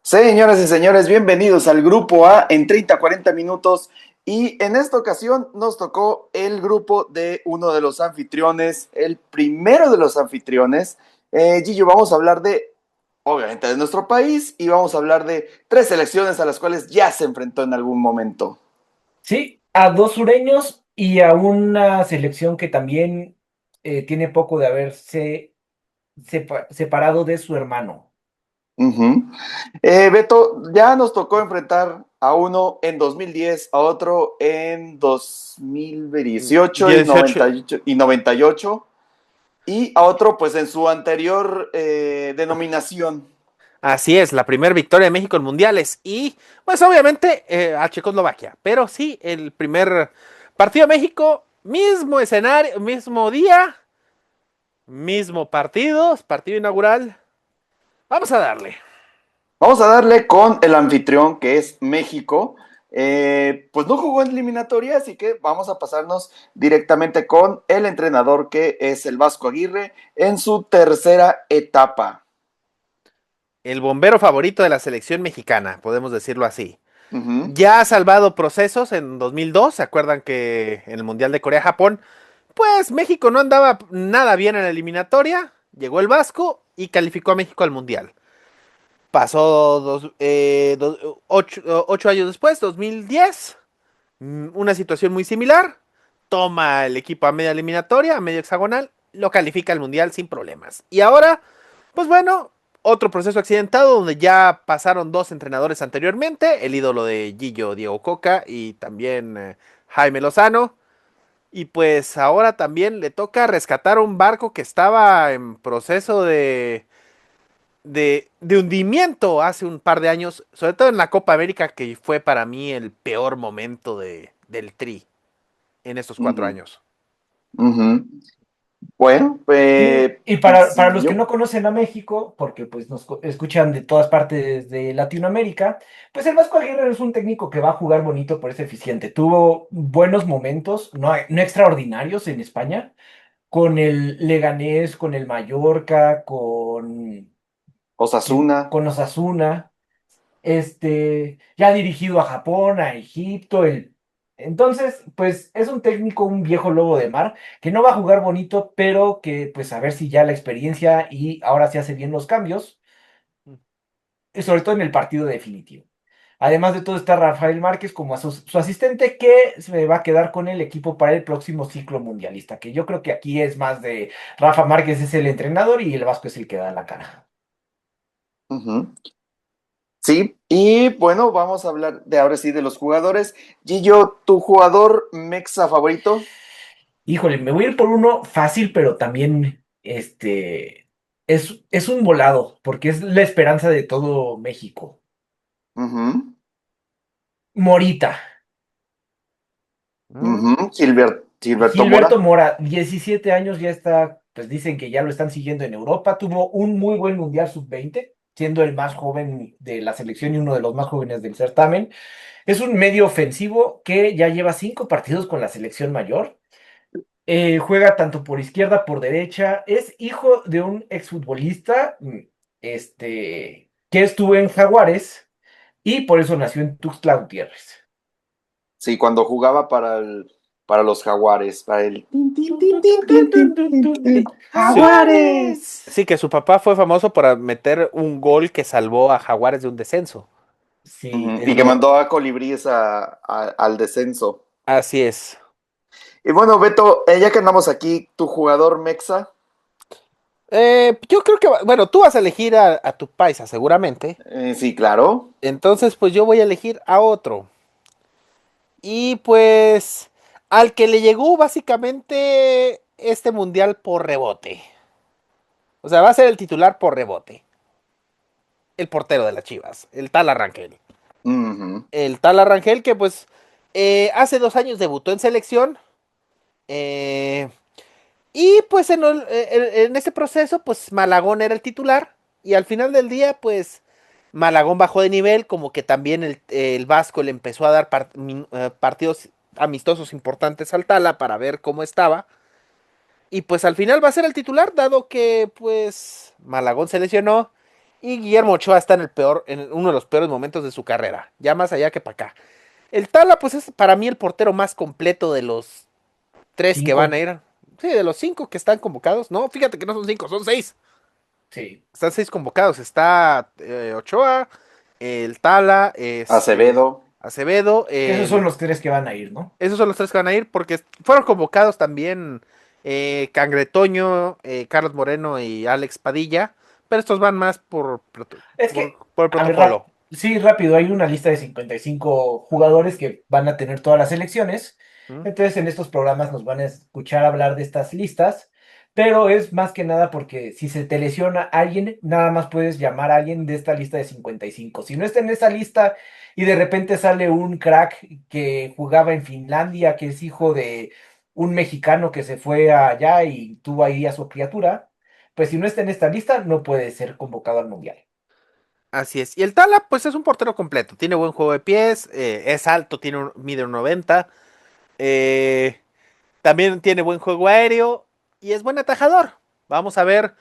Señoras y señores, bienvenidos al Grupo A en 30-40 minutos. Y en esta ocasión nos tocó el grupo de uno de los anfitriones, el primero de los anfitriones. Gillo, vamos a hablar obviamente, de nuestro país y vamos a hablar de tres selecciones a las cuales ya se enfrentó en algún momento. Sí, a dos sureños y a una selección que también tiene poco de haberse separado de su hermano. Ujú. Beto, ya nos tocó enfrentar a uno en 2010, a otro en 2018 y 18. 98 y a otro pues en su anterior denominación. Así es, la primera victoria de México en mundiales y pues obviamente a Checoslovaquia, pero sí, el primer partido de México, mismo escenario, mismo día, mismo partido inaugural. Vamos a darle. Vamos a darle con el anfitrión que es México. Pues no jugó en eliminatoria, así que vamos a pasarnos directamente con el entrenador que es el Vasco Aguirre en su tercera etapa. El bombero favorito de la selección mexicana, podemos decirlo así. Ujú. Ya ha salvado procesos en 2002, ¿se acuerdan que en el Mundial de Corea-Japón, pues México no andaba nada bien en la eliminatoria, llegó el Vasco y calificó a México al Mundial. Pasó 8 años después, 2010, una situación muy similar, toma el equipo a media eliminatoria, a medio hexagonal, lo califica al Mundial sin problemas. Y ahora, pues bueno, otro proceso accidentado donde ya pasaron dos entrenadores anteriormente, el ídolo de Gillo, Diego Coca y también Jaime Lozano. Y pues ahora también le toca rescatar un barco que estaba en proceso de hundimiento hace un par de años, sobre todo en la Copa América, que fue para mí el peor momento del Tri en estos cuatro Ujú. años. Ujú. Bueno, Y para sí, los que no conocen a México, porque pues escuchan de todas partes de Latinoamérica, pues el Vasco Aguirre es un técnico que va a jugar bonito, pero es eficiente. Tuvo buenos momentos, no extraordinarios en España, con el Leganés, con el Mallorca, Osasuna. con Osasuna. Ya ha dirigido a Japón, a Egipto, entonces, pues es un técnico, un viejo lobo de mar, que no va a jugar bonito, pero que pues a ver si ya la experiencia y ahora se hace bien los cambios, y sobre todo en el partido definitivo. Además de todo está Rafael Márquez como su asistente que se va a quedar con el equipo para el próximo ciclo mundialista, que yo creo que aquí es más de Rafa Márquez es el entrenador y el Vasco es el que da la cara. Ujú. Sí, y bueno, vamos a hablar de ahora sí de los jugadores. Gillo, ¿tu jugador mexa favorito? Híjole, me voy a ir por uno fácil, pero también es un volado, porque es la esperanza de todo México. Ujú. Morita, Mm, Ujú. Gilberto Gilberto Mora. Mora, 17 años ya está, pues dicen que ya lo están siguiendo en Europa. Tuvo un muy buen Mundial Sub-20, siendo el más joven de la selección y uno de los más jóvenes del certamen. Es un medio ofensivo que ya lleva 5 partidos con la selección mayor. Juega tanto por izquierda, por derecha. Es hijo de un exfutbolista, que estuvo en Jaguares y por eso nació en Tuxtla Gutiérrez. Sí, cuando jugaba para los Jaguares, para el Tun, tun, tun, tun, tun, tun, tun. sí, ¡Jaguares! sí, que su papá fue famoso por meter un gol que salvó a Jaguares de un descenso. Sí, Ujú. es Y que lo. mandó a Colibríes al descenso. Así es. Y bueno, Beto, ya que andamos aquí, tu jugador mexa. Yo creo que, bueno, tú vas a elegir a tu paisa seguramente. Sí, claro. Entonces, pues yo voy a elegir a otro. Y pues al que le llegó básicamente este mundial por rebote. O sea, va a ser el titular por rebote. El portero de las Chivas, el tal Arrangel. Ujú. El tal Arrangel que pues hace 2 años debutó en selección. eh, y pues en ese proceso pues Malagón era el titular. Y al final del día pues Malagón bajó de nivel, como que también el Vasco le empezó a dar partidos amistosos importantes al Tala para ver cómo estaba. Y pues al final va a ser el titular, dado que pues Malagón se lesionó Y Guillermo Ochoa está en uno de los peores momentos de su carrera, ya más allá que para acá. El Tala, pues es para mí el portero más completo de los tres que van a 5, ir. Sí, de los 5 que están convocados. No, fíjate que no son 5, son 6. sí. Están 6 convocados. Está Ochoa, el Tala, Acevedo. Acevedo, Que esos son los 3 que van a ir, ¿no? esos son los 3 que van a ir porque fueron convocados también Cangretoño, Carlos Moreno y Alex Padilla. Pero estos van más Es que, por el a ver, protocolo. sí, rápido, hay una lista de 55 jugadores que van a tener todas las selecciones. ¿Mm? Entonces, en estos programas nos van a escuchar hablar de estas listas, pero es más que nada porque si se te lesiona alguien, nada más puedes llamar a alguien de esta lista de 55. Si no está en esa lista y de repente sale un crack que jugaba en Finlandia, que es hijo de un mexicano que se fue allá y tuvo ahí a su criatura, pues si no está en esta lista, no puede ser convocado al mundial. Así es. Y el Tala, pues es un portero completo. Tiene buen juego de pies, es alto, mide un 90. eh, También tiene buen juego aéreo y es buen atajador. Vamos a ver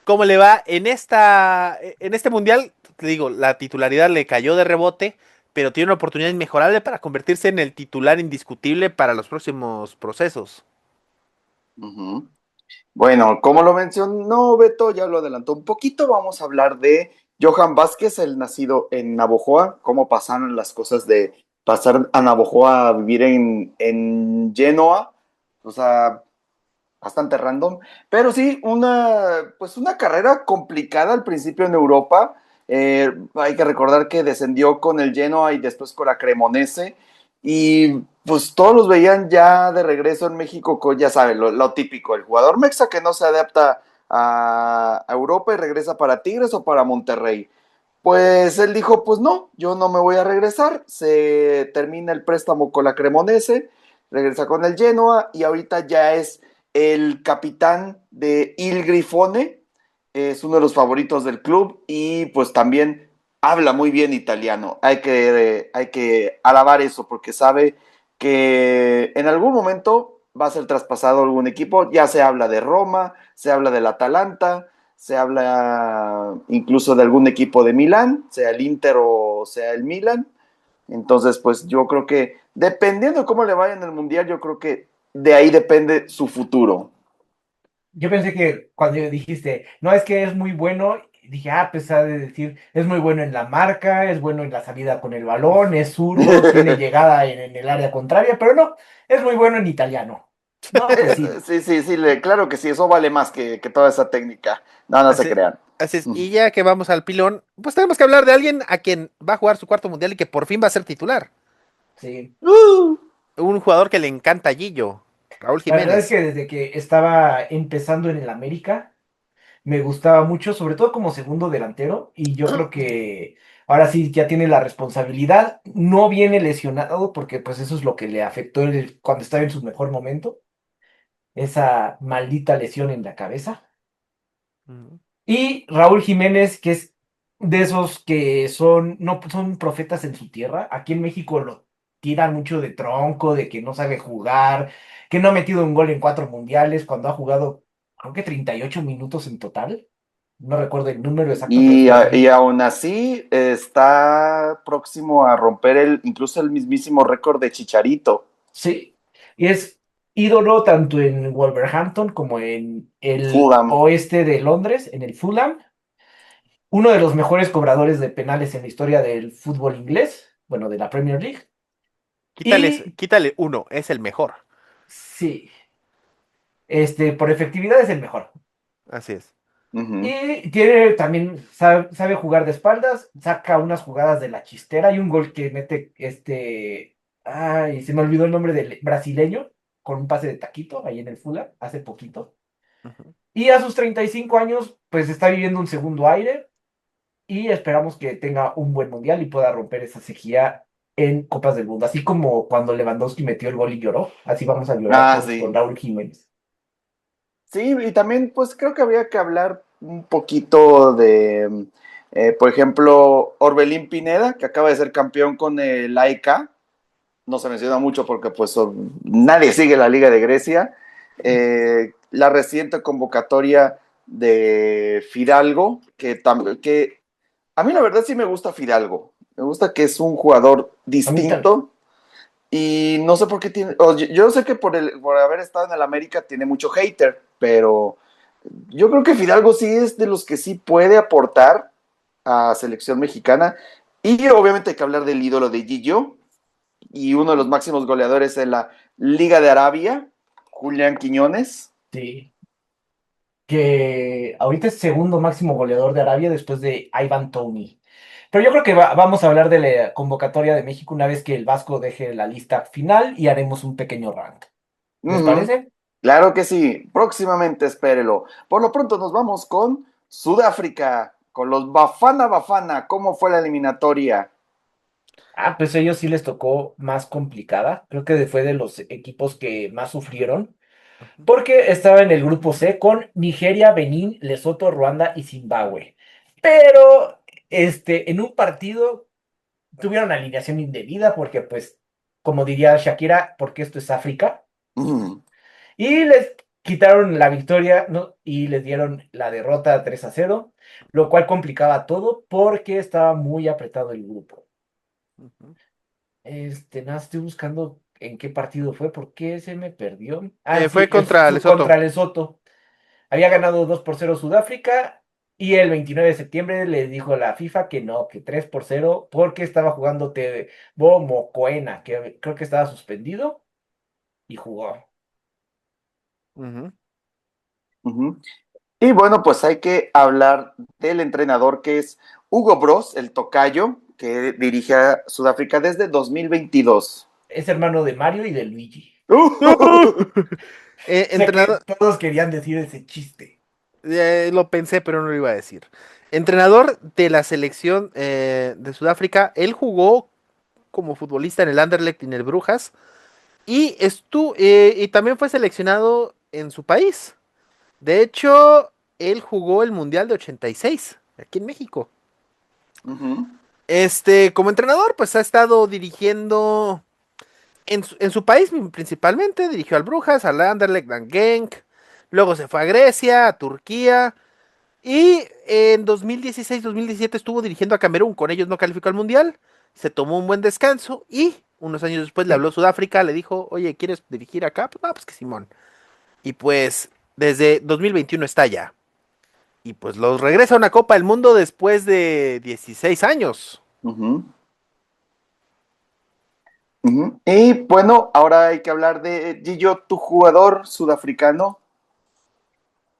cómo le va en este mundial. Te digo, la titularidad le cayó de rebote, pero tiene una oportunidad inmejorable para convertirse en el titular indiscutible para los próximos procesos. Ujú. Bueno, como lo mencionó Beto, ya lo adelantó un poquito, vamos a hablar de Johan Vázquez, el nacido en Navojoa, cómo pasaron las cosas de pasar a Navojoa a vivir en Genoa, o sea, bastante random, pero sí, pues una carrera complicada al principio en Europa. Hay que recordar que descendió con el Genoa y después con la Cremonese, y pues todos los veían ya de regreso en México con, ya saben, lo típico, el jugador mexa que no se adapta a Europa y regresa para Tigres o para Monterrey. Pues él dijo, pues no, yo no me voy a regresar, se termina el préstamo con la Cremonese, regresa con el Genoa y ahorita ya es el capitán de Il Grifone, es uno de los favoritos del club y pues también habla muy bien italiano. Hay que alabar eso porque sabe que en algún momento va a ser traspasado a algún equipo. Ya se habla de Roma, se habla del Atalanta, se habla incluso de algún equipo de Milán, sea el Inter o sea el Milan. Entonces, pues yo creo que dependiendo de cómo le vaya en el Mundial, yo creo que de ahí depende su futuro. Yo pensé que cuando dijiste, no, es que es muy bueno, dije, pues ha de decir, es muy bueno en la marca, es bueno en la salida con el balón, es zurdo, tiene llegada en el área contraria, pero no, es muy bueno en italiano. No, pues sí. Sí, sí, sí, claro que sí, eso vale más que toda esa técnica. No, no se Así, crean. así es. Y ya que vamos al pilón, pues tenemos que hablar de alguien a quien va a jugar su cuarto mundial y que por fin va a ser titular. Sí. Un jugador que le encanta a Gillo, Raúl La verdad es Jiménez. que desde que estaba empezando en el América, me gustaba mucho, sobre todo como segundo delantero, y yo creo que ahora sí ya tiene la responsabilidad, no viene lesionado, porque pues eso es lo que le afectó cuando estaba en su mejor momento, esa maldita lesión en la cabeza. Ujú. Y Raúl Jiménez, que es de esos que son, no son profetas en su tierra, aquí en México lo tiran mucho de tronco, de que no sabe jugar, que no ha metido un gol en 4 mundiales, cuando ha jugado, creo que 38 minutos en total. No recuerdo el número exacto, pero Y, estoy y bien. aún así está próximo a romper incluso el mismísimo récord de Chicharito. Sí, y es ídolo tanto en Wolverhampton como en el Fulham. oeste de Londres, en el Fulham. Uno de los mejores cobradores de penales en la historia del fútbol inglés, bueno, de la Premier League. Y Quítale uno, es el mejor. sí, por efectividad es el mejor. Así es. Ujú. Y tiene también, sabe jugar de espaldas, saca unas jugadas de la chistera. Hay un gol que mete ay, se me olvidó el nombre del brasileño, con un pase de taquito ahí en el Fulham, hace poquito. Ujú. Y a sus 35 años, pues está viviendo un segundo aire y esperamos que tenga un buen mundial y pueda romper esa sequía en Copas del Mundo. Así como cuando Lewandowski metió el gol y lloró, así vamos a llorar Ah, todos con sí. Raúl Jiménez. Sí, y también pues creo que había que hablar un poquito de, por ejemplo, Orbelín Pineda, que acaba de ser campeón con el AEK. No se menciona mucho porque pues nadie sigue la Liga de Grecia. La reciente convocatoria de Fidalgo, que A mí la verdad sí me gusta Fidalgo. Me gusta que es un jugador A mí también. distinto y no sé por qué tiene... yo sé que por haber estado en el América tiene mucho hater, pero yo creo que Fidalgo sí es de los que sí puede aportar a selección mexicana. Y obviamente hay que hablar del ídolo de Gillo y uno de los máximos goleadores de la Liga de Arabia, Julián Quiñones. Sí. Que ahorita es segundo máximo goleador de Arabia después de Ivan Toney. Pero yo creo que vamos a hablar de la convocatoria de México una vez que el Vasco deje la lista final y haremos un pequeño rank. ¿Les Ujú. parece? Claro que sí, próximamente espérelo. Por lo pronto nos vamos con Sudáfrica, con los Bafana Bafana. ¿Cómo fue la eliminatoria? Ah, pues ellos sí les tocó más complicada. Creo que fue de los equipos que más sufrieron. Porque estaba en el grupo C con Nigeria, Benín, Lesoto, Ruanda y Zimbabue. Pero en un partido tuvieron alineación indebida porque, pues, como diría Shakira, porque esto es África. Mm, Y les quitaron la victoria, ¿no? Y les dieron la derrota 3-0, lo cual complicaba todo porque estaba muy apretado el grupo. Ujú. Nada, estoy buscando en qué partido fue, porque se me perdió. Ah, Fue sí, contra Lesoto. contra Lesoto. Había ganado 2-0 Sudáfrica y el 29 de septiembre le dijo la FIFA que no, que 3-0 porque estaba jugando Tebo Mokoena, que creo que estaba suspendido y jugó. Ujú. ujú. Y bueno, pues hay que hablar del entrenador que es Hugo Bros, el tocayo, que dirige a Sudáfrica desde 2022. Es hermano de Mario y de Luigi. Sé que Entrenador, todos querían decir ese chiste. lo pensé, pero no lo iba a decir. Entrenador de la selección de Sudáfrica, él jugó como futbolista en el Anderlecht y en el Brujas y también fue seleccionado en su país. De hecho, él jugó el Mundial de 86 aquí en México. Ujú, Como entrenador, pues ha estado dirigiendo en su país principalmente, dirigió al Brujas, al Anderlecht, al Genk, luego se fue a Grecia, a Turquía, y en 2016-2017 estuvo dirigiendo a Camerún, con ellos no calificó al Mundial, se tomó un buen descanso y unos años después le habló Sudáfrica, le dijo, oye, ¿quieres dirigir acá? Pues no, pues que Simón. Y pues desde 2021 está allá. Y pues los regresa a una Copa del Mundo después de 16 años. ujú, ujú. Y bueno, ahora hay que hablar de Gillo, tu jugador sudafricano.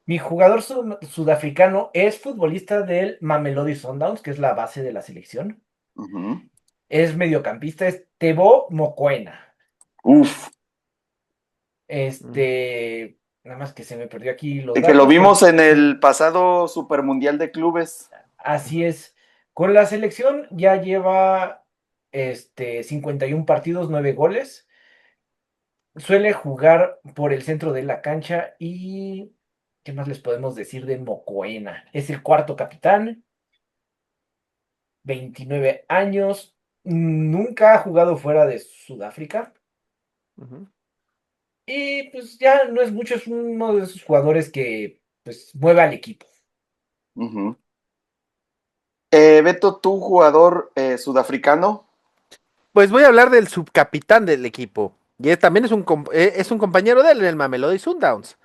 Mi jugador sudafricano es futbolista del Mamelodi Sundowns, que es la base de la selección. Ujú. Es mediocampista, es Tebo Mokoena. Uf, Nada más que se me perdió aquí los de que lo datos, pero vimos en sí, el pasado Super Mundial de Clubes. así es. Con la selección ya lleva 51 partidos, 9 goles. Suele jugar por el centro de la cancha y ¿qué más les podemos decir de Mokoena? Es el cuarto capitán, 29 años, nunca ha jugado fuera de Sudáfrica Ujú. y pues ya no es mucho, es uno de esos jugadores que pues mueve al equipo. Ujú. Beto, tu jugador sudafricano. Pues voy a hablar del subcapitán del equipo. Y también es un compañero de él en el Mamelodi Sundowns.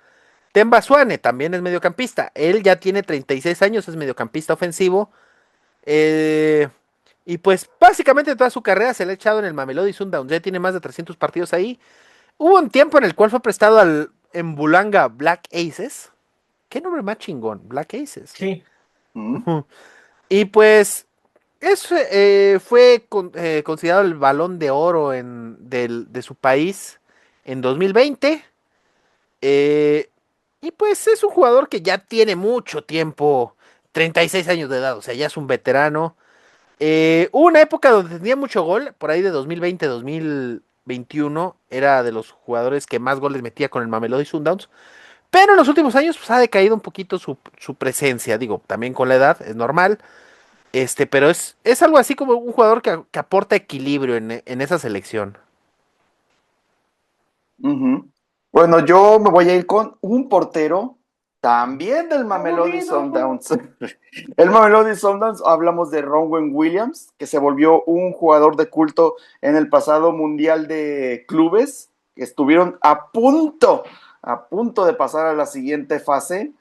Temba Swane también es mediocampista. Él ya tiene 36 años, es mediocampista ofensivo. eh, y pues básicamente toda su carrera se le ha echado en el Mamelodi Sundowns. Ya tiene más de 300 partidos ahí. Hubo un tiempo en el cual fue prestado al Embulanga Black Aces. ¿Qué nombre más chingón? Black Aces. Sí, Ujú, Y pues fue considerado el Balón de Oro de su país en 2020. eh, y pues es un jugador que ya tiene mucho tiempo, 36 años de edad, o sea, ya es un veterano. Hubo una época donde tenía mucho gol, por ahí de 2020-2021, era de los jugadores que más goles metía con el Mamelodi Sundowns. Pero en los últimos años pues, ha decaído un poquito su presencia, digo, también con la edad, es normal. Pero es algo así como un jugador que aporta equilibrio en esa selección. ujú. Bueno, yo me voy a ir con un portero También del Mamelodi Aburrido. Sundowns. El Mamelodi Sundowns, hablamos de Ronwen Williams, que se volvió un jugador de culto en el pasado Mundial de Clubes, que estuvieron a punto de pasar a la siguiente fase.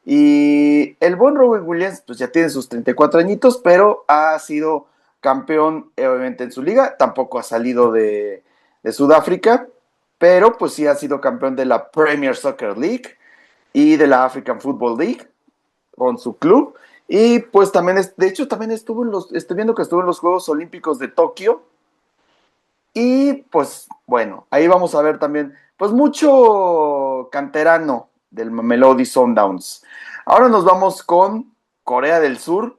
Y el buen Ronwen Williams, pues ya tiene sus 34 añitos, pero ha sido campeón, obviamente, en su liga. Tampoco ha salido de Sudáfrica, pero pues sí ha sido campeón de la Premier Soccer League y de la African Football League con su club. Y pues también, de hecho, también estoy viendo que estuvo en los Juegos Olímpicos de Tokio. Y pues bueno, ahí vamos a ver también, pues mucho canterano del Mamelodi Sundowns. Ahora nos vamos con Corea del Sur,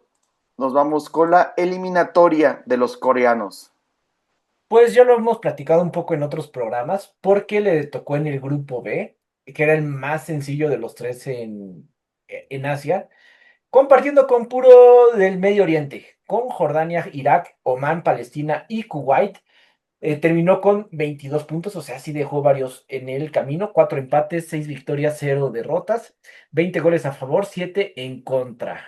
nos vamos con la eliminatoria de los coreanos. Pues ya lo hemos platicado un poco en otros programas, porque le tocó en el grupo B, que era el más sencillo de los tres en Asia, compartiendo con puro del Medio Oriente, con Jordania, Irak, Omán, Palestina y Kuwait. Terminó con 22 puntos, o sea, sí dejó varios en el camino, 4 empates, 6 victorias, 0 derrotas, 20 goles a favor, 7 en contra.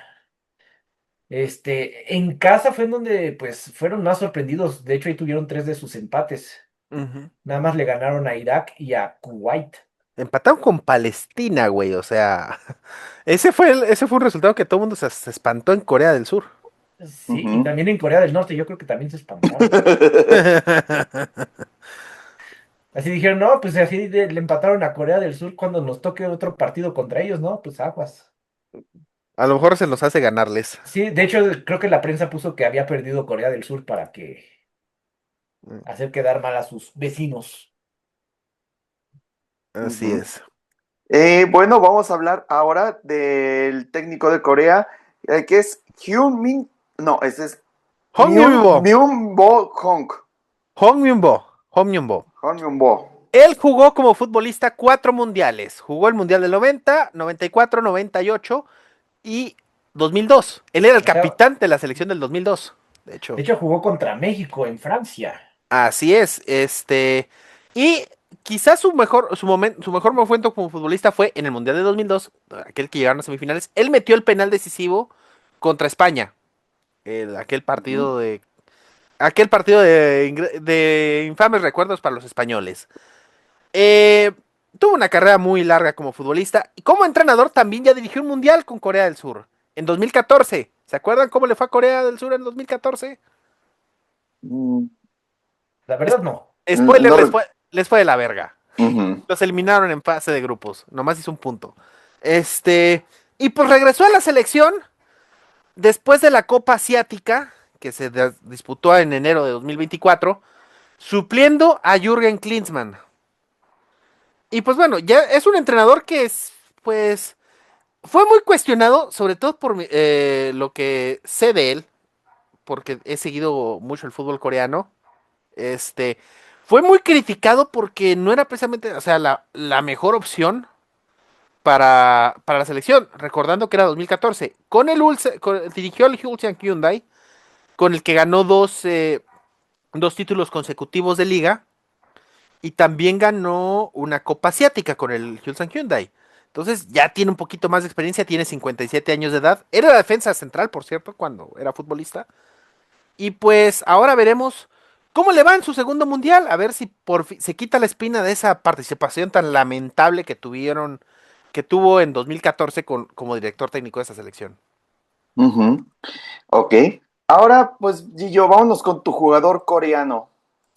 En casa fue en donde pues fueron más sorprendidos, de hecho ahí tuvieron 3 de sus empates, Ujú. nada más le ganaron a Irak y a Kuwait. Empataron con Palestina, güey. O sea, ese fue un resultado que todo el mundo se espantó en Corea del Sur. Sí, y Ujú. también en Corea del Norte, yo creo que también se espantaron. Así dijeron, no, pues así le empataron a Corea del Sur cuando nos toque otro partido contra ellos, ¿no? Pues aguas. A lo mejor se nos hace ganarles. Sí, de hecho, creo que la prensa puso que había perdido Corea del Sur para que hacer quedar mal a sus vecinos. Así Ujú. es. Bueno, vamos a hablar ahora del técnico de Corea, que es Hyun Min, no, ese es Hong Myung-bo. Myung Bo Hong. Hong Myung-bo. Hong Myung-bo. Hong Myung Bo. Él jugó como futbolista 4 mundiales. Jugó el mundial del 90, 94, 98 y 2002. Él era el O sea, capitán de la selección del 2002. De de hecho, hecho jugó contra México en Francia. así es. Y quizás su mejor momento como futbolista fue en el mundial de 2002, aquel que llegaron a semifinales. Él metió el penal decisivo contra España. Aquel Ujú. partido de infames recuerdos para los españoles. Eh, Tuvo una carrera muy larga como futbolista y como entrenador también ya dirigió un mundial con Corea del Sur en 2014. ¿Se acuerdan cómo le fue a Corea del Sur en 2014? Mm, La verdad no. Spoiler, No, les fue de la verga. ujú. Los eliminaron en fase de grupos. Nomás hizo un punto. Y pues regresó a la selección después de la Copa Asiática, que se disputó en enero de 2024, supliendo a Jürgen Klinsmann. Y pues bueno, ya es un entrenador que pues, fue muy cuestionado, sobre todo por lo que sé de él, porque he seguido mucho el fútbol coreano. Este, Fue muy criticado porque no era precisamente, o sea, la mejor opción para la selección, recordando que era 2014. Dirigió al Ulsan Hyundai, con el que ganó dos títulos consecutivos de liga y también ganó una Copa Asiática con el Ulsan Hyundai. Entonces ya tiene un poquito más de experiencia, tiene 57 años de edad. Era la defensa central, por cierto, cuando era futbolista. Y pues ahora veremos cómo le va en su segundo mundial, a ver si por fin se quita la espina de esa participación tan lamentable que tuvo en 2014 como director técnico de esa selección. Ujú. Ok. Ahora, pues, Gillo, vámonos con tu jugador coreano.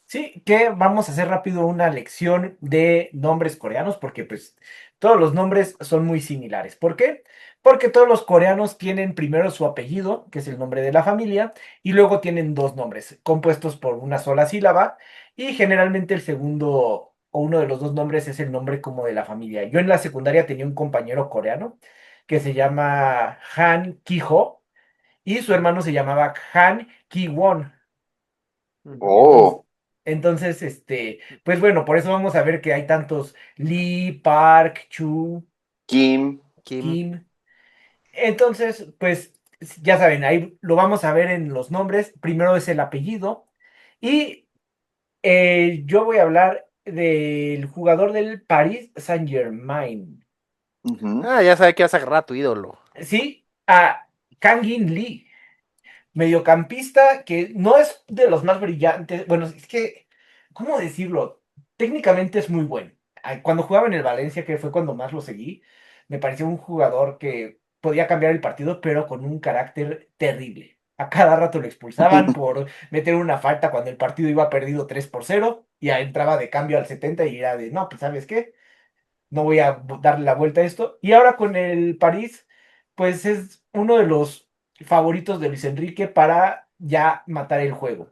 Sí, que vamos a hacer rápido una lección de nombres coreanos, porque pues todos los nombres son muy similares. ¿Por qué? Porque todos los coreanos tienen primero su apellido, que es el nombre de la familia, y luego tienen dos nombres, compuestos por una sola sílaba, y generalmente el segundo o uno de los dos nombres es el nombre como de la familia. Yo en la secundaria tenía un compañero coreano que se llama Han Ki-ho, y su hermano se llamaba Han Ki-won. Ujú. Entonces, Oh, pues bueno, por eso vamos a ver que hay tantos Lee, Park, Chu, Kim. Kim. Kim. Entonces, pues ya saben, ahí lo vamos a ver en los nombres. Primero es el apellido. Y yo voy a hablar del jugador del Paris Saint-Germain. Ujú. Ya sabe que vas a agarrar a tu ídolo. Sí, a Kangin Lee, mediocampista que no es de los más brillantes. Bueno, es que, ¿cómo decirlo? Técnicamente es muy bueno. Cuando jugaba en el Valencia, que fue cuando más lo seguí, me pareció un jugador que podía cambiar el partido, pero con un carácter terrible. A cada rato lo expulsaban por meter una falta cuando el partido iba perdido 3-0 y ya entraba de cambio al 70 y era de, no, pues ¿sabes qué? No voy a darle la vuelta a esto. Y ahora con el París, pues es uno de los favoritos de Luis Enrique para ya matar el juego.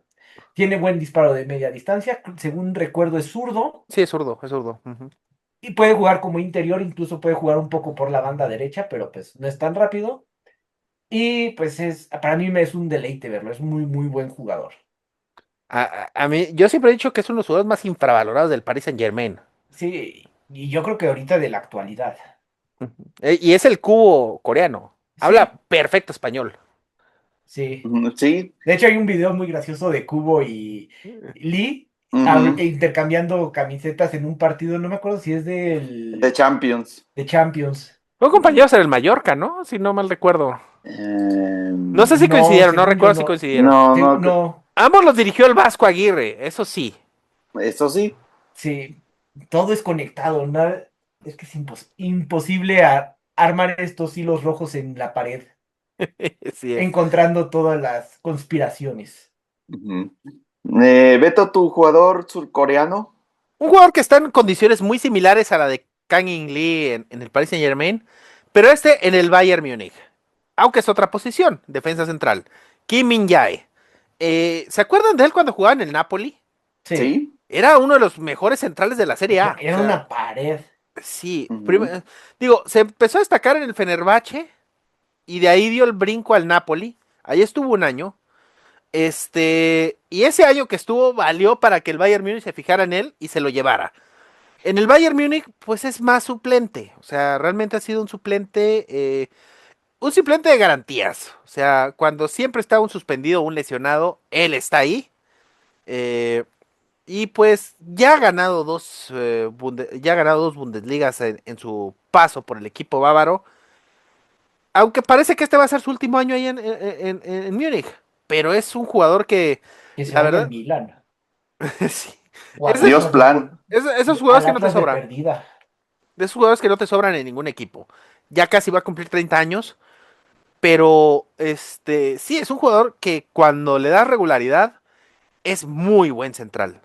Tiene buen disparo de media distancia, según recuerdo es zurdo Sí, es zurdo, es zurdo. Ujú. y puede jugar como interior, incluso puede jugar un poco por la banda derecha, pero pues no es tan rápido. Y pues para mí me es un deleite verlo, es muy, muy buen jugador. A mí, yo siempre he dicho que es uno de los jugadores más infravalorados del Paris Saint-Germain. Sí, y yo creo que ahorita de la actualidad. Ujú. Y es el cubo coreano. Sí, Habla perfecto español. sí. Ujú, sí. De hecho, hay un video muy gracioso de Kubo y Lee Ujú. intercambiando camisetas en un partido. No me acuerdo si es De Champions. de Champions. Son compañeros en el Mallorca, ¿no? Si no mal recuerdo. No sé si No, coincidieron, no según yo recuerdo si no. coincidieron. No, no, No, Ambos los dirigió el Vasco Aguirre, eso sí. eso sí. sí, todo es conectado. Nada, es que es imposible armar estos hilos rojos en la pared, Sí es. encontrando todas las conspiraciones. Ujú. Beto, tu jugador surcoreano. Un jugador que está en condiciones muy similares a la de Kang In Lee en el Paris Saint-Germain, pero este en el Bayern Múnich. Aunque es otra posición, defensa central. Kim Min-jae. ¿Se acuerdan de él cuando jugaba en el Napoli? Sí, Sí. Era uno de los mejores centrales de la Serie A. O era sea, una pared. sí. Ujú. Digo, se empezó a destacar en el Fenerbahce y de ahí dio el brinco al Napoli. Ahí estuvo un año. Y ese año que estuvo valió para que el Bayern Múnich se fijara en él y se lo llevara. En el Bayern Múnich, pues es más suplente. O sea, realmente ha sido un suplente de garantías. O sea, cuando siempre está un suspendido o un lesionado, él está ahí. Eh, y pues ya ha ganado dos Bundesligas en su paso por el equipo bávaro. Aunque parece que este va a ser su último año ahí en Múnich. Pero es un jugador que, Que se la vaya al verdad, Milan sí. o Es al de, Dios Atlas plan. esos al jugadores que no te Atlas de sobran. perdida. De esos jugadores que no te sobran en ningún equipo. Ya casi va a cumplir 30 años. Pero sí, es un jugador que cuando le da regularidad es muy buen central.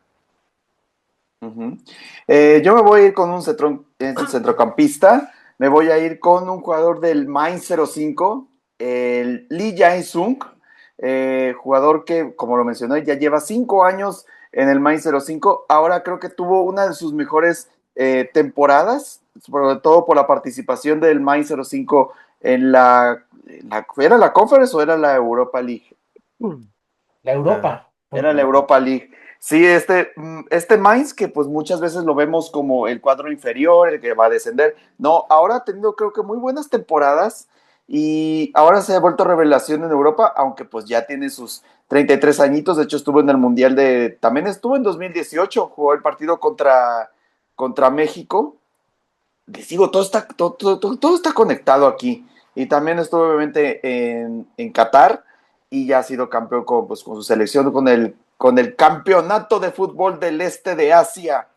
Ujú. Yo me voy a ir con es un centrocampista. Me voy a ir con un jugador del Mainz 05, el Lee Jae-sung, jugador que, como lo mencioné, ya lleva 5 años en el Mainz 05. Ahora creo que tuvo una de sus mejores temporadas, sobre todo por la participación del Mainz 05 ¿era la Conference o era la Europa League? La Ah, Europa. Era la Europa League. Sí, este Mainz, que pues muchas veces lo vemos como el cuadro inferior, el que va a descender. No, ahora ha tenido creo que muy buenas temporadas y ahora se ha vuelto revelación en Europa, aunque pues ya tiene sus 33 añitos. De hecho, estuvo en el Mundial también estuvo en 2018, jugó el partido contra México. Les digo, todo está conectado aquí. Y también estuvo obviamente en Qatar y ya ha sido campeón pues, con su selección, con el campeonato de fútbol del este de Asia.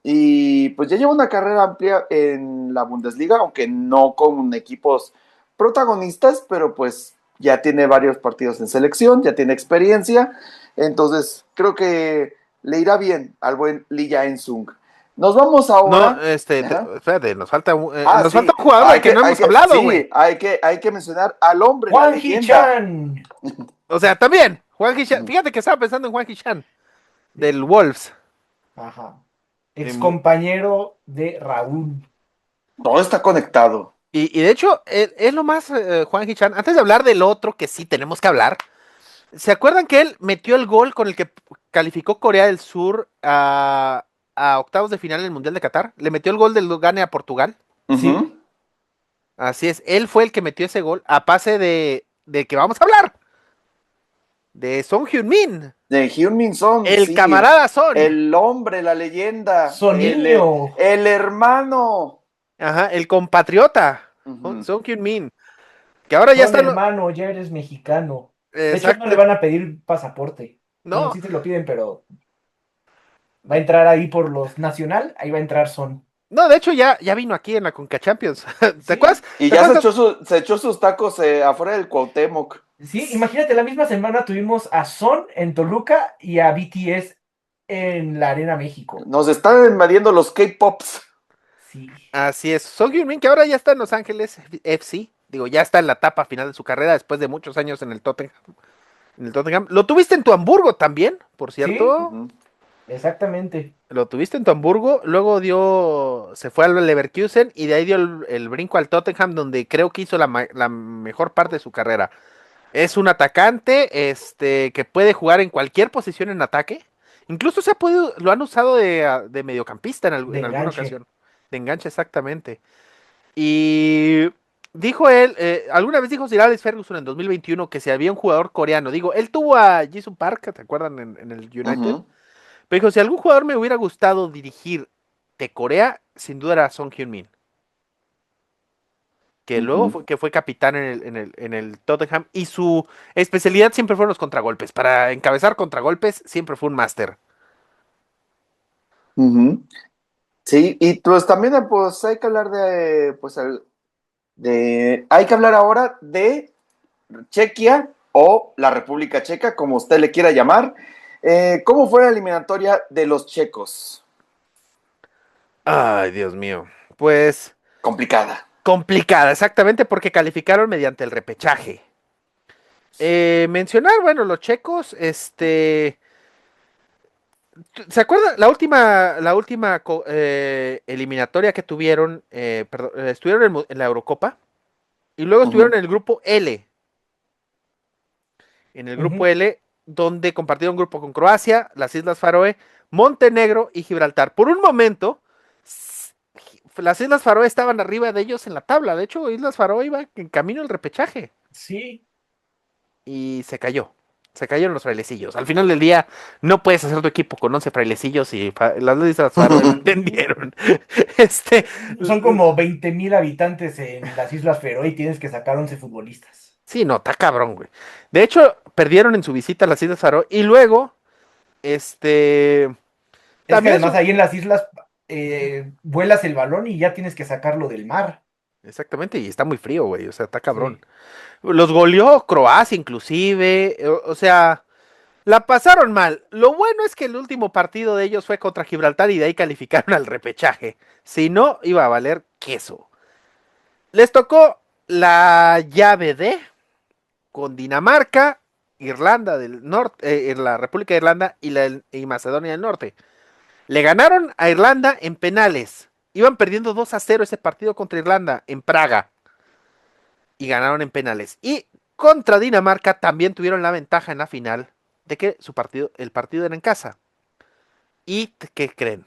Y pues ya lleva una carrera amplia en la Bundesliga, aunque no con equipos protagonistas, pero pues ya tiene varios partidos en selección, ya tiene experiencia. Entonces creo que le irá bien al buen Lee Jae-sung. Nos vamos no, ahora. Ajá. espérate, Ah, nos falta sí, un jugador del que no hemos hablado, sí, güey. hay que mencionar al hombre, la Juan leyenda. Hichan. O sea, también, Juan Hichan, fíjate que estaba pensando en Juan Hichan, del Wolves. Ajá. Eh, Ex mu- compañero de Raúl. Todo está conectado. y de hecho, es lo más, Juan Hichan, antes de hablar del otro que sí tenemos que hablar, ¿se acuerdan que él metió el gol con el que calificó Corea del Sur a octavos de final en el Mundial de Qatar? Le metió el gol del gane a Portugal. Sí, Ujú. Así es, él fue el que metió ese gol a pase de que vamos a hablar, de Son Heung-min, De Heung-min Son, el sí, camarada Son. el hombre, la leyenda, el, Soniño. el hermano, Ajá, el compatriota, Ujú. Son Heung-min, que ahora ya Son están, hermano, ya eres mexicano. De hecho, no le exacto, van a pedir pasaporte. Bueno, no, sí se lo piden, pero va a entrar ahí por los nacional, ahí va a entrar Son. no, de hecho ya vino aquí en la Conca Champions. ¿Te acuerdas? Sí, Y ¿Te ya acuerdas? se echó sus tacos afuera del Cuauhtémoc. sí, imagínate, la misma semana tuvimos a Son en Toluca y a BTS en la Arena México. Nos están invadiendo los K-Pops. Sí. Así es, Son Heung-min, que ahora ya está en Los Ángeles FC, digo, ya está en la etapa final de su carrera después de muchos años en el Tottenham. En el Tottenham. Lo tuviste en tu Hamburgo también, por Sí, cierto. Ujú. Lo tuviste en tu Hamburgo, luego se fue al Leverkusen y de ahí dio el brinco al Tottenham, donde creo que hizo la mejor parte de su carrera. Es un atacante, que puede jugar en cualquier posición en ataque. Incluso lo han usado de mediocampista de en alguna enganche. ocasión. De enganche, exactamente. Y dijo él, alguna vez dijo Sir Alex Ferguson en 2021 que si había un jugador coreano, digo, él tuvo a Jisoo Park, ¿te acuerdan? En el United. Ujú. Pero dijo, si algún jugador me hubiera gustado dirigir de Corea, sin duda era Son Heung-min, que luego Ujú. fue capitán en el Tottenham y su especialidad siempre fueron los contragolpes. Para encabezar contragolpes siempre fue un máster. Ujú. Sí, y pues también pues hay que hablar hay que hablar ahora de Chequia o la República Checa, como usted le quiera llamar. ¿Cómo fue la eliminatoria de los checos? Ay, Dios mío. Pues Complicada. complicada, exactamente porque calificaron mediante el repechaje. Mencionar, bueno, los checos, ¿se acuerda la última eliminatoria que tuvieron? Perdón, estuvieron en la Eurocopa y luego estuvieron Ujú. en el grupo L. En el grupo Ujú. L, donde compartieron grupo con Croacia, las Islas Faroe, Montenegro y Gibraltar. Por un momento, las Islas Faroe estaban arriba de ellos en la tabla. De hecho, Islas Faroe iba en camino al repechaje Sí, y se cayó. Se cayeron los frailecillos. Al final del día, no puedes hacer tu equipo con 11 frailecillos y las Islas Faroe lo entendieron. Este, son como 20,000 habitantes en las Islas Feroe y tienes que sacar 11 futbolistas. sí, no, está cabrón, güey. De hecho, perdieron en su visita a las Islas Faroe y luego, este, Es que también además ahí en las islas vuelas el balón y ya tienes que sacarlo del mar. exactamente, y está muy frío, güey, o sea, está cabrón. Sí. Los goleó Croacia inclusive, o sea, la pasaron mal. Lo bueno es que el último partido de ellos fue contra Gibraltar y de ahí calificaron al repechaje. Si no, iba a valer queso. Les tocó la llave D con Dinamarca, Irlanda del Norte, la República de Irlanda y Macedonia del Norte. Le ganaron a Irlanda en penales. Iban perdiendo 2-0 ese partido contra Irlanda en Praga y ganaron en penales. Y contra Dinamarca también tuvieron la ventaja en la final de que el partido era en casa. ¿Y qué creen?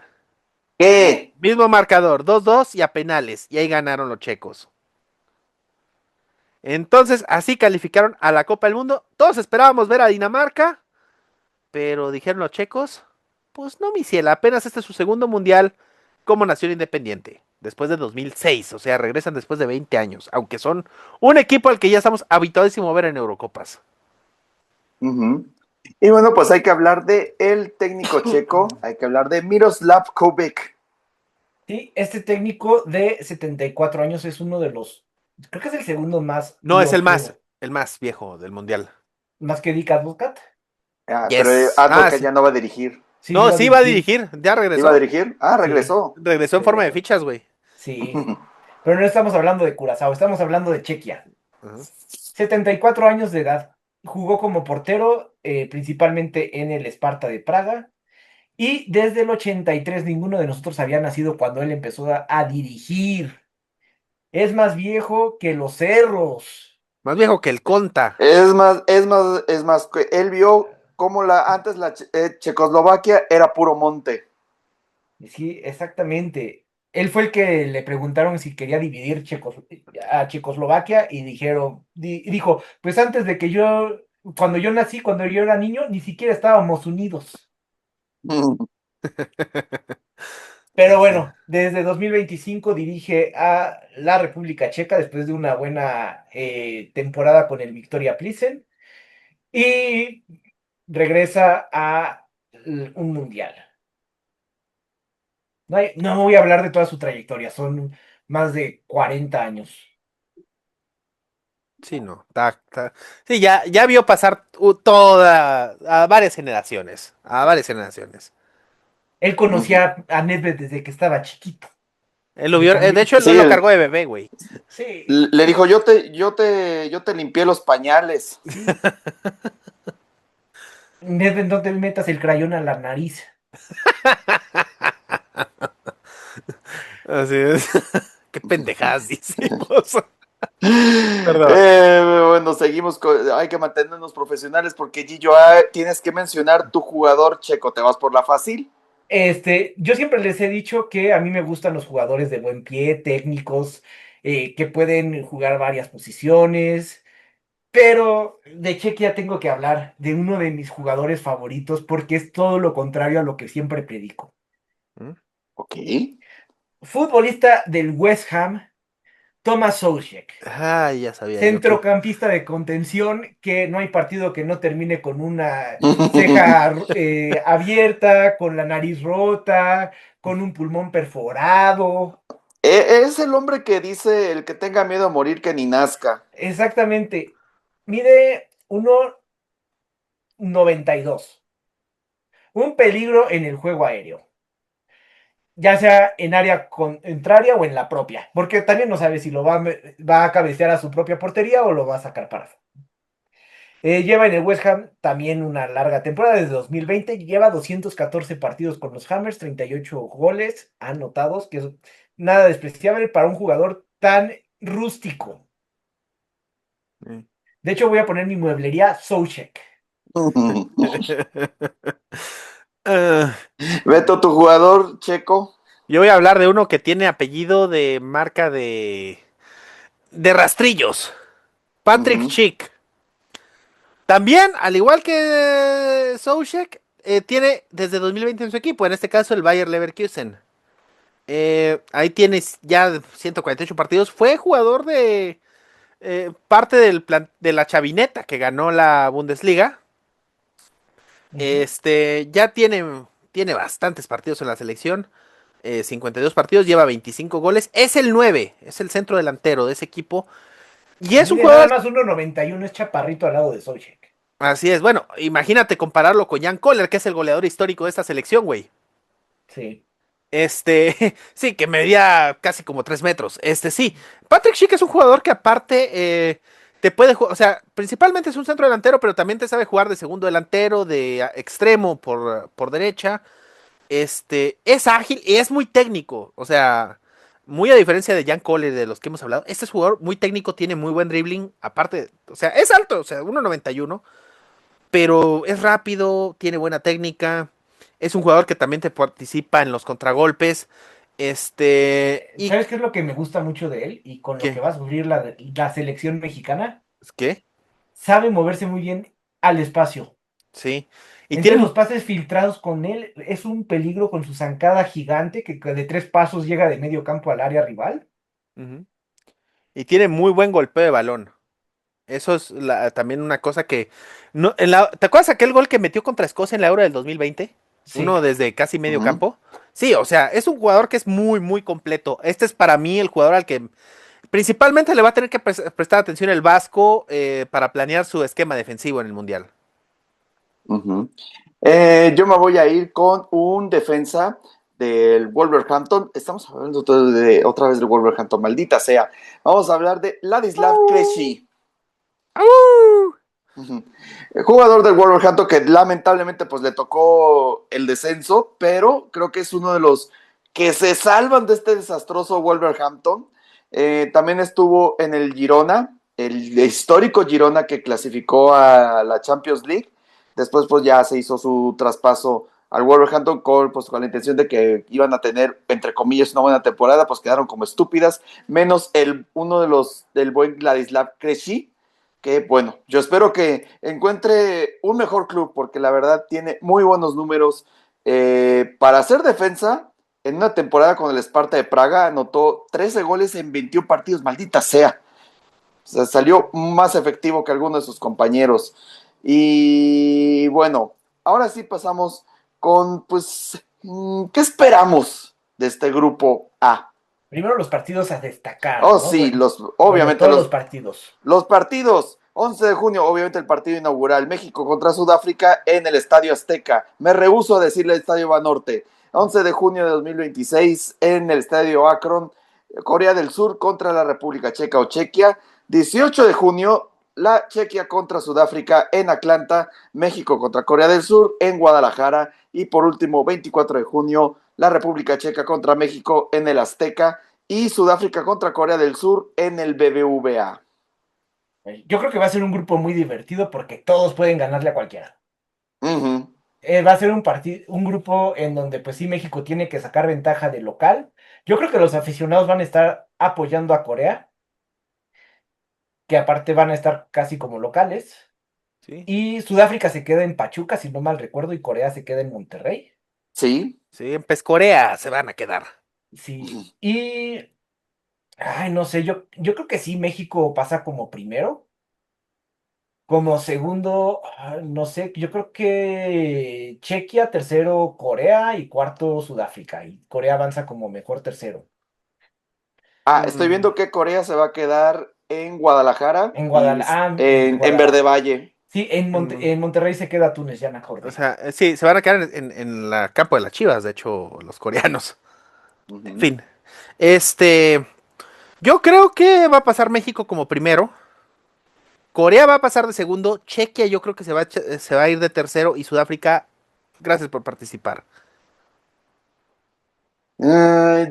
¿Qué? Mismo marcador, 2-2 y a penales. Y ahí ganaron los checos. Entonces, así calificaron a la Copa del Mundo. Todos esperábamos ver a Dinamarca, pero dijeron los checos, pues no, mi ciela, apenas este es su segundo mundial como nación independiente. Después de 2006, o sea, regresan después de 20 años, aunque son un equipo al que ya estamos habituadísimo a ver en Eurocopas. Ujú. Y bueno, pues hay que hablar de el técnico checo, hay que hablar de Miroslav Kovic. Sí, este técnico de 74 años es uno de los, creo que es el segundo más No, es viejo, el más viejo del mundial. más que Dick Advocat. Pero Yes. Ah, Advoca sí. ya no va a dirigir. Sí, sí No, va a sí va a dirigir. dirigir, ya ¿Sí va a regresó. dirigir? Ah, Sí, regresó. Regresó en forma de regresó. fichas, güey. Sí, pero no estamos hablando de Curazao, estamos hablando de Chequia. Ajá. 74 años de edad. Jugó como portero, principalmente en el Sparta de Praga. Y desde el 83 ninguno de nosotros había nacido cuando él empezó a dirigir. Es más viejo que los cerros. Más viejo que el Conta. Es más, que él vio cómo antes la Checoslovaquia era puro monte. Sí, exactamente. Él fue el que le preguntaron si quería dividir a Checoslovaquia y dijo, pues antes de que cuando yo nací, cuando yo era niño, ni siquiera estábamos unidos. Pero bueno, desde 2025 dirige a la República Checa después de una buena temporada con el Victoria Plzen y regresa a un mundial. No voy a hablar de toda su trayectoria, son más de 40 años. Sí, no. Sí, ya vio pasar a varias generaciones. A varias generaciones. Él conocía a Nedved desde que estaba chiquito. Él lo Y vio, de también, hecho, él Sí, lo cargó de bebé, güey. sí, le dijo, yo te limpié los pañales. sí. Nedved, no te metas el crayón a la nariz. Así es. Qué pendejadas decimos. Perdón. Bueno, seguimos, hay que mantenernos profesionales porque Gillo, tienes que mencionar tu jugador checo, ¿te vas por la fácil? Yo siempre les he dicho que a mí me gustan los jugadores de buen pie, técnicos, que pueden jugar varias posiciones, pero de Chequia tengo que hablar de uno de mis jugadores favoritos porque es todo lo contrario a lo que siempre predico. ¿Mm? Ok. Futbolista del West Ham, Thomas Soucek. Ay, ya sabía yo que. Centrocampista de contención, que no hay partido que no termine con una ceja abierta, con la nariz rota, con un pulmón perforado. Es el hombre que dice el que tenga miedo a morir que ni nazca. Exactamente. Mide 1,92. Un peligro en el juego aéreo. Ya sea en área contraria o en la propia. Porque también no sabe si va a cabecear a su propia portería o lo va a sacar para afuera. Lleva en el West Ham también una larga temporada desde 2020. Lleva 214 partidos con los Hammers, 38 goles anotados, que es nada despreciable para un jugador tan rústico. Sí. De hecho, voy a poner mi mueblería Soucek. Ah, Beto, tu jugador checo. yo voy a hablar de uno que tiene apellido de marca de rastrillos. Patrick Ujú. Schick. También, al igual que Soucek, tiene desde 2020 en su equipo, en este caso el Bayer Leverkusen. Ahí tienes ya 148 partidos. Fue jugador de parte de la chavineta que ganó la Bundesliga. Ujú. Ya tiene bastantes partidos en la selección. 52 partidos, lleva 25 goles. Es el 9, es el centro delantero de ese equipo. Y es un Mide nada jugador. más 1,91, es chaparrito al lado de Soucek. Así es, bueno, imagínate compararlo con Jan Koller, que es el goleador histórico de esta selección, güey. Sí. Sí, que medía casi como 3 metros. Sí. Patrick Schick es un jugador que aparte te puede jugar, o sea, principalmente es un centro delantero, pero también te sabe jugar de segundo delantero, de extremo por derecha. Es ágil y es muy técnico. O sea, muy a diferencia de Jan Cole, de los que hemos hablado. Este es jugador muy técnico, tiene muy buen dribbling. Aparte, o sea, es alto, o sea, 1,91, pero es rápido, tiene buena técnica. Es un jugador que también te participa en los contragolpes. ¿Y ¿Sabes qué es lo que me gusta mucho de él? Y con lo que qué? va a sufrir la selección mexicana. ¿Qué? Sabe moverse muy bien al espacio. Sí. Y Entre tiene. los pases filtrados con él, es un peligro con su zancada gigante que de 3 pasos llega de medio campo al área rival. Ujú. Y tiene muy buen golpeo de balón. Eso es también una cosa que. No, ¿te acuerdas aquel gol que metió contra Escocia en la Euro del 2020? Sí. Uno desde casi medio Ujú. campo. Sí, o sea, es un jugador que es muy, muy completo. Este es para mí el jugador al que principalmente le va a tener que prestar atención el Vasco para planear su esquema defensivo en el Mundial. Ujú. Yo me voy a ir con un defensa del Wolverhampton. Estamos hablando otra vez del Wolverhampton, maldita sea. Vamos a hablar de Ladislav Krejci. ¡Au! Ujú. El jugador del Wolverhampton que lamentablemente pues le tocó el descenso, pero creo que es uno de los que se salvan de este desastroso Wolverhampton. También estuvo en el Girona, el histórico Girona que clasificó a la Champions League. Después pues ya se hizo su traspaso al Wolverhampton con la intención de que iban a tener, entre comillas, una buena temporada, pues quedaron como estúpidas, menos uno de los del buen Ladislav Krejci, que bueno, yo espero que encuentre un mejor club porque la verdad tiene muy buenos números para hacer defensa. en una temporada con el Sparta de Praga anotó 13 goles en 21 partidos, maldita sea. O sea, salió más efectivo que alguno de sus compañeros. Y bueno, ahora sí pasamos con, pues, ¿qué esperamos de este grupo A? Primero los partidos a destacar, Oh, ¿no? sí, Bueno, obviamente todos los partidos. los partidos. 11 de junio, obviamente el partido inaugural, México contra Sudáfrica en el Estadio Azteca. Me rehúso a decirle el Estadio Banorte. 11 de junio de 2026 en el Estadio Akron, Corea del Sur contra la República Checa o Chequia. 18 de junio, la Chequia contra Sudáfrica en Atlanta, México contra Corea del Sur en Guadalajara. Y por último, 24 de junio, la República Checa contra México en el Azteca y Sudáfrica contra Corea del Sur en el BBVA. Yo creo que va a ser un grupo muy divertido porque todos pueden ganarle a cualquiera. Uh-huh. Va a ser un grupo en donde pues sí México tiene que sacar ventaja de local. Yo creo que los aficionados van a estar apoyando a Corea, que aparte van a estar casi como locales. Sí, Y Sudáfrica se queda en Pachuca, si no mal recuerdo, y Corea se queda en Monterrey. Sí. sí, en Pescorea se van a quedar. Sí. Y, ay, no sé, yo creo que sí México pasa como primero. Como segundo, no sé, yo creo que Chequia, tercero Corea y cuarto Sudáfrica. Y Corea avanza como mejor tercero. Estoy Mm, viendo que Corea se va a quedar en Guadalajara En y Guadalajara, en Verde Valle. Sí, en En Monterrey se queda Túnez, ya me O acordé. sea, sí, se van a quedar en la campo de las Chivas, de hecho, los coreanos. En Uh-huh. fin, este, yo creo que va a pasar México como primero. Corea va a pasar de segundo. Chequia yo creo que se va a ir de tercero. Y Sudáfrica, gracias por participar.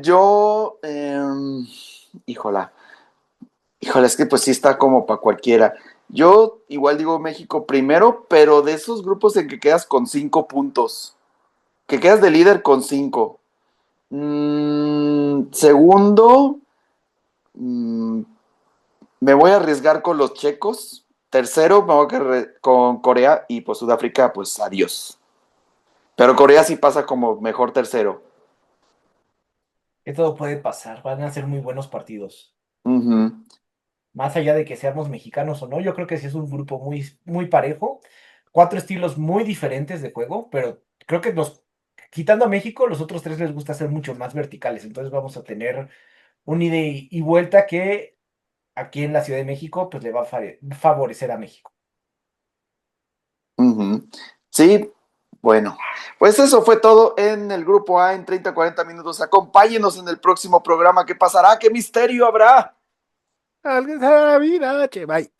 Yo, híjola, híjola, es que pues sí está como para cualquiera. Yo igual digo México primero, pero de esos grupos en que quedas con 5 puntos, que quedas de líder con 5. Segundo, mm, me voy a arriesgar con los checos. Tercero, me voy a quedar con Corea y pues Sudáfrica, pues adiós. Pero Corea sí pasa como mejor tercero. Que todo puede pasar, van a ser muy buenos partidos. Ujú. Más allá de que seamos mexicanos o no, yo creo que sí es un grupo muy parejo. Cuatro estilos muy diferentes de juego, pero creo que quitando a México, los otros tres les gusta ser mucho más verticales. Entonces vamos a tener un ida y vuelta que aquí en la Ciudad de México, pues le va a favorecer a México. Ujú. Sí, bueno, pues eso fue todo en el grupo A en 30-40 minutos. Acompáñenos en el próximo programa. ¿Qué pasará? ¿Qué misterio habrá? Alguien sabe la vida, che, bye.